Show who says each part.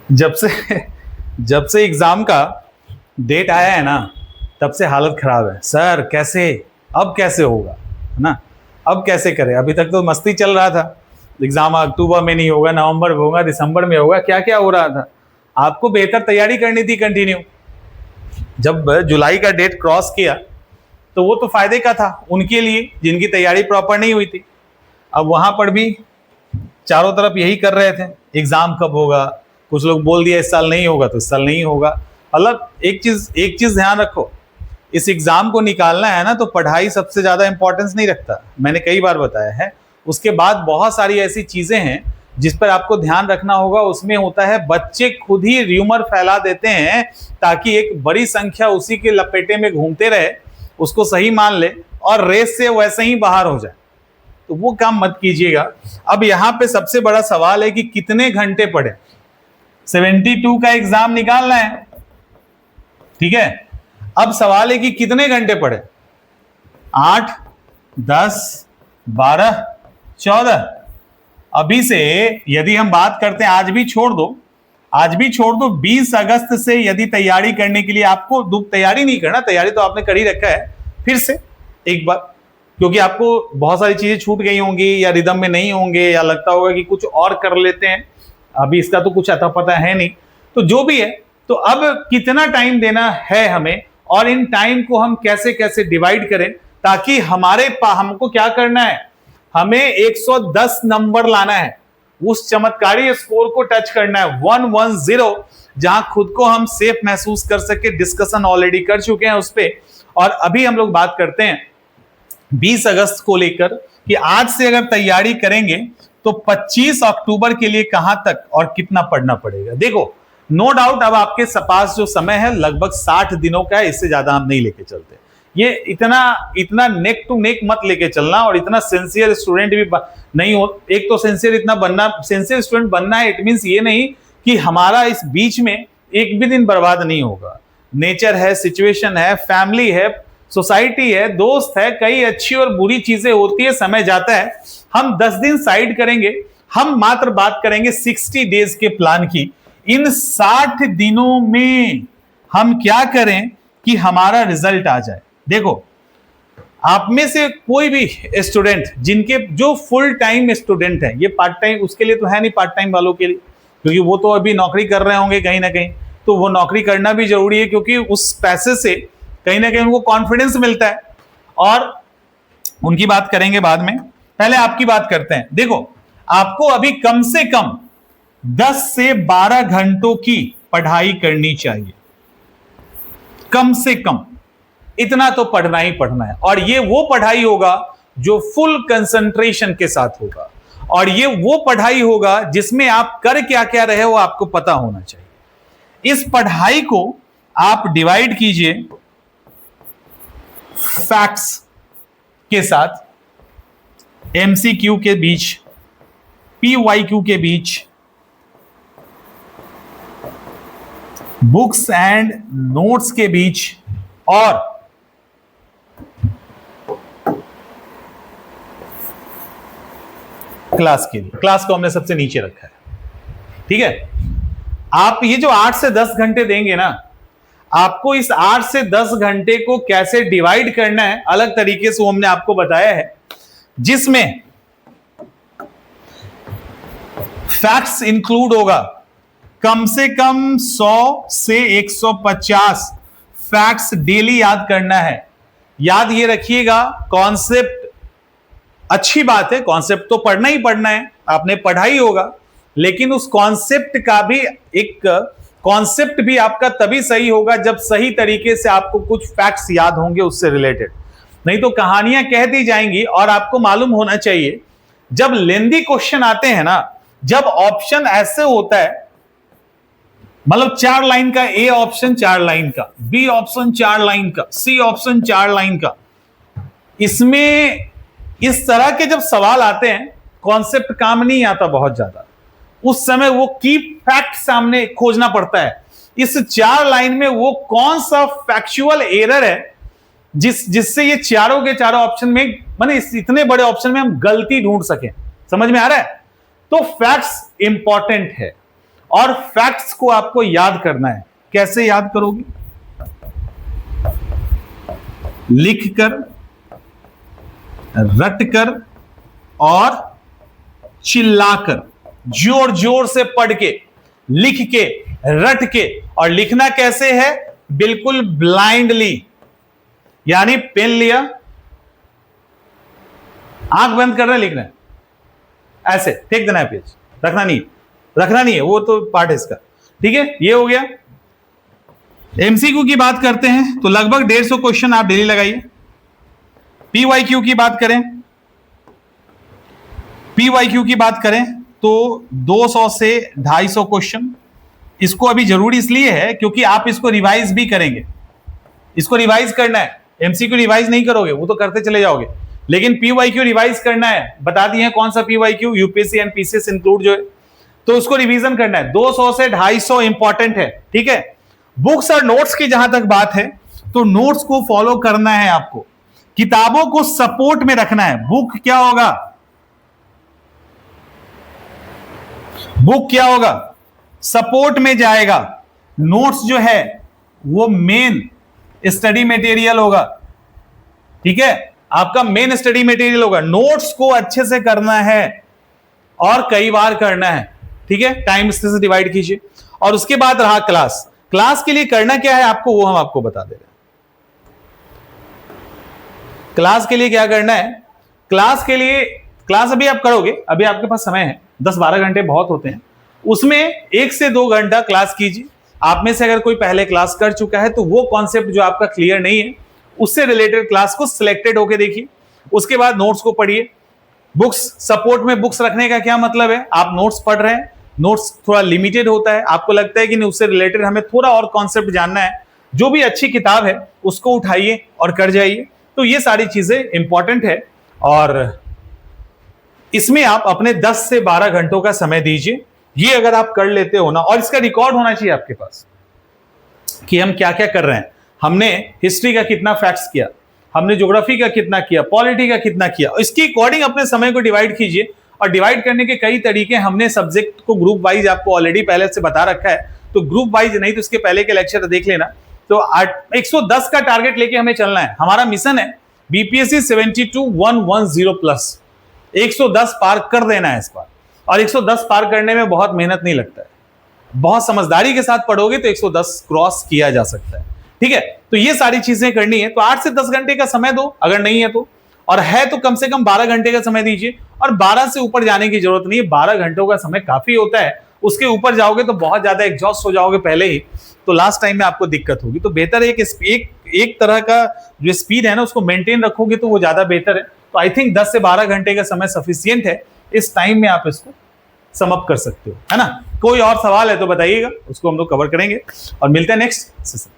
Speaker 1: जब से जब से एग्जाम का डेट आया है ना, तब से हालत खराब है सर। कैसे, अब कैसे होगा, है ना? अब कैसे करें? अभी तक तो मस्ती चल रहा था, एग्जाम अक्टूबर में नहीं होगा, नवंबर में होगा, दिसंबर में होगा, क्या क्या हो रहा था। आपको बेहतर तैयारी करनी थी कंटिन्यू। जब जुलाई का डेट क्रॉस किया तो वो तो फायदे का था उनके लिए जिनकी तैयारी प्रॉपर नहीं हुई थी। अब वहां पर भी चारों तरफ यही कर रहे थे, एग्जाम कब होगा। कुछ लोग बोल दिया इस साल नहीं होगा तो इस साल नहीं होगा। मतलब एक चीज ध्यान रखो, इस एग्जाम को निकालना है ना, तो पढ़ाई सबसे ज्यादा इंपॉर्टेंस नहीं रखता, मैंने कई बार बताया है। उसके बाद बहुत सारी ऐसी चीजें हैं जिस पर आपको ध्यान रखना होगा। उसमें होता है बच्चे खुद ही र्यूमर फैला देते हैं ताकि एक बड़ी संख्या उसी के लपेटे में घूमते रहे, उसको सही मान ले और रेस से वैसे ही बाहर हो जाए। तो वो काम मत कीजिएगा। अब यहां पे सबसे बड़ा सवाल है कि कितने घंटे पढ़े। 72 का एग्जाम निकालना है, ठीक है। अब सवाल है कि कितने घंटे पढ़े। 8, 10, 12, 14। अभी से यदि हम बात करते हैं, आज भी छोड़ दो 20 अगस्त से यदि तैयारी करने के लिए आपको तैयारी नहीं करना, तैयारी तो आपने कर ही रखा है, फिर से एक बार, क्योंकि आपको बहुत सारी चीजें छूट गई होंगी या रिदम में नहीं होंगे या लगता होगा कि कुछ और कर लेते हैं, अभी इसका तो कुछ अता पता है नहीं। तो जो भी है, तो अब कितना टाइम देना है हमें और इन टाइम को हम कैसे कैसे डिवाइड करें ताकि हमको क्या करना है, हमें 110 नंबर लाना है, उस चमत्कारी स्कोर को टच करना है 110, जहां खुद को हम सेफ महसूस कर सके। डिस्कशन ऑलरेडी कर चुके हैं उस पर, और अभी हम लोग बात करते हैं 20 अगस्त को लेकर कि आज से अगर तैयारी करेंगे तो 25 अक्टूबर के लिए कहां तक और कितना पढ़ना पड़ेगा। देखो, नो डाउट अब आपके पास जो समय है लगभग 60 दिनों का है, इससे ज्यादा हम नहीं लेके चलते। ये इतना नेक टू नेक मत लेके चलना, और इतना सिंसियर स्टूडेंट भी नहीं हो। एक तो सिंसियर स्टूडेंट बनना है, इट मींस ये नहीं कि हमारा इस बीच में एक भी दिन बर्बाद नहीं होगा। नेचर है, सिचुएशन है, फैमिली है, सोसाइटी है, दोस्त है, कई अच्छी और बुरी चीजें होती है, समय जाता है। हम 10 दिन साइड करेंगे, हम मात्र बात करेंगे 60 डेज के प्लान की। इन 60 दिनों में हम क्या करें कि हमारा रिजल्ट आ जाए। देखो, आप में से कोई भी स्टूडेंट जिनके जो फुल टाइम स्टूडेंट है, ये पार्ट टाइम उसके लिए तो है नहीं, पार्ट टाइम वालों के लिए, क्योंकि वो तो अभी नौकरी कर रहे होंगे कहीं ना कहीं, तो वो नौकरी करना भी जरूरी है, क्योंकि उस पैसे से कहीं ना कहीं उनको कॉन्फिडेंस मिलता है। और उनकी बात करेंगे बाद में, पहले आपकी बात करते हैं। देखो, आपको अभी कम से कम 10 से 12 घंटों की पढ़ाई करनी चाहिए, कम से कम इतना तो पढ़ना ही पढ़ना है। और ये वो पढ़ाई होगा जो फुल कंसंट्रेशन के साथ होगा, और ये वो पढ़ाई होगा जिसमें आप कर क्या क्या रहे हो आपको पता होना चाहिए। इस पढ़ाई को आप डिवाइड कीजिए फैक्ट्स के साथ, एमसीक्यू के बीच, पीवाईक्यू के बीच, बुक्स एंड नोट्स के बीच, और क्लास के लिए। क्लास को हमने सबसे नीचे रखा है, ठीक है। आप ये जो 8 से 10 घंटे देंगे ना, आपको इस 8 से 10 घंटे को कैसे डिवाइड करना है अलग तरीके से वो हमने आपको बताया है, जिसमें फैक्ट्स इंक्लूड होगा। कम से कम 100 से 150 फैक्ट्स डेली याद करना है। याद ये रखिएगा, कॉन्सेप्ट अच्छी बात है, कॉन्सेप्ट तो पढ़ना ही पढ़ना है, आपने पढ़ा ही होगा, लेकिन उस कॉन्सेप्ट का भी एक कॉन्सेप्ट भी आपका तभी सही होगा जब सही तरीके से आपको कुछ फैक्ट्स याद होंगे उससे रिलेटेड। नहीं तो कहानियां कह दी जाएंगी। और आपको मालूम होना चाहिए, जब लेंदी क्वेश्चन आते हैं ना, जब ऑप्शन ऐसे होता है, मतलब 4 लाइन का ए ऑप्शन, 4 लाइन का बी ऑप्शन, 4 लाइन का सी ऑप्शन, 4 लाइन का, इसमें इस तरह के जब सवाल आते हैं, कॉन्सेप्ट काम नहीं आता बहुत ज्यादा। उस समय वो की फैक्ट सामने खोजना पड़ता है। इस 4 लाइन में वो कौन सा फैक्चुअल एरर है जिससे ये चारों के चारों ऑप्शन में, माने इतने बड़े ऑप्शन में हम गलती ढूंढ सकें। समझ में आ रहा है? तो फैक्ट्स इंपॉर्टेंट है। और फैक्ट्स को आपको याद करना है। कैसे याद करोगे? लिखकर, रटकर और चिल्लाकर, जोर जोर से पढ़ के, लिख के, रट के। और लिखना कैसे है? बिल्कुल ब्लाइंडली, यानी पेन लिया, आंख बंद करना, लिखना है, ऐसे फेंक देना है पेज, रखना नहीं है, वो तो पार्ट है इसका। ठीक है, ये हो गया। एमसीक्यू की बात करते हैं तो लगभग 150 क्वेश्चन आप डेली लगाइए। पीवाईक्यू की बात करें तो 200 से 250 क्वेश्चन। इसको अभी जरूरी इसलिए है क्योंकि आप इसको रिवाइज भी करेंगे, इसको रिवाइज करना है। एमसीक्यू रिवाइज नहीं करोगे, वो तो करते चले जाओगे, लेकिन पीवाईक्यू रिवाइज करना है। बता दिए हैं कौन सा PYQ, UPSC and PCS include जो है, तो उसको रिवीजन करना है। 200 से 250 इंपॉर्टेंट है। ठीक है, बुक्स और नोट्स की जहां तक बात है तो नोट्स को फॉलो करना है आपको, किताबों को सपोर्ट में रखना है। बुक क्या होगा? सपोर्ट में जाएगा। नोट्स जो है वो मेन स्टडी मटेरियल होगा। ठीक है, आपका मेन स्टडी मटेरियल होगा। नोट्स को अच्छे से करना है और कई बार करना है। ठीक है, टाइम से डिवाइड कीजिए। और उसके बाद रहा क्लास के लिए करना क्या है आपको, वो हम आपको बता दे रहे हैं। क्लास के लिए क्या करना है? क्लास अभी आप करोगे, अभी आपके पास समय है, 10-12 घंटे बहुत होते हैं, उसमें 1 से 2 घंटा क्लास कीजिए। आप में से अगर कोई पहले क्लास कर चुका है तो वो कॉन्सेप्ट जो आपका क्लियर नहीं है, उससे रिलेटेड क्लास को सिलेक्टेड होकर देखिए। उसके बाद नोट्स को पढ़िए। बुक्स सपोर्ट में बुक्स रखने का क्या मतलब है? आप नोट्स पढ़ रहे हैं, नोट्स थोड़ा लिमिटेड होता है, आपको लगता है कि नहीं उससे रिलेटेड हमें थोड़ा और कॉन्सेप्ट जानना है, जो भी अच्छी किताब है उसको उठाइए और कर जाइए। तो ये सारी चीजें इंपॉर्टेंट है और इसमें आप अपने 10 से 12 घंटों का समय दीजिए। ये अगर आप कर लेते हो ना, और इसका रिकॉर्ड होना चाहिए आपके पास कि हम क्या क्या कर रहे हैं। हमने हिस्ट्री का कितना फैक्ट्स किया, हमने ज्योग्राफी का कितना किया, पॉलिटी का कितना किया, इसके अकॉर्डिंग अपने समय को डिवाइड कीजिए। और डिवाइड करने के कई तरीके, हमने सब्जेक्ट को ग्रुप वाइज आपको ऑलरेडी पहले से बता रखा है, तो ग्रुप वाइज नहीं तो इसके पहले के लेक्चर देख लेना। तो 110 का टारगेट लेके हमें चलना है। हमारा मिशन है बीपीएससी 72110 प्लस 110 पार कर देना है इस बार। और 110 पार करने में बहुत मेहनत नहीं लगता है, बहुत समझदारी के साथ पढ़ोगे तो 110 क्रॉस किया जा सकता है। ठीक है, तो ये सारी चीजें करनी है। तो 8 से 10 घंटे का समय दो, अगर नहीं है तो, और है तो कम से कम 12 घंटे का समय दीजिए। और 12 से ऊपर जाने की जरूरत नहीं है, 12 घंटों का समय काफी होता है। उसके ऊपर जाओगे तो बहुत ज्यादा एग्जॉस्ट हो जाओगे पहले ही, तो लास्ट टाइम में आपको दिक्कत होगी। तो बेहतर है कि एक तरह का जो स्पीड है ना उसको मेंटेन रखोगे तो वो ज्यादा बेहतर है। तो आई थिंक 10 से 12 घंटे का समय सफिशियंट है, इस टाइम में आप इसको समअप कर सकते हो, है ना। कोई और सवाल है तो बताइएगा, उसको हम लोग कवर करेंगे और मिलते हैं नेक्स्ट सेशन।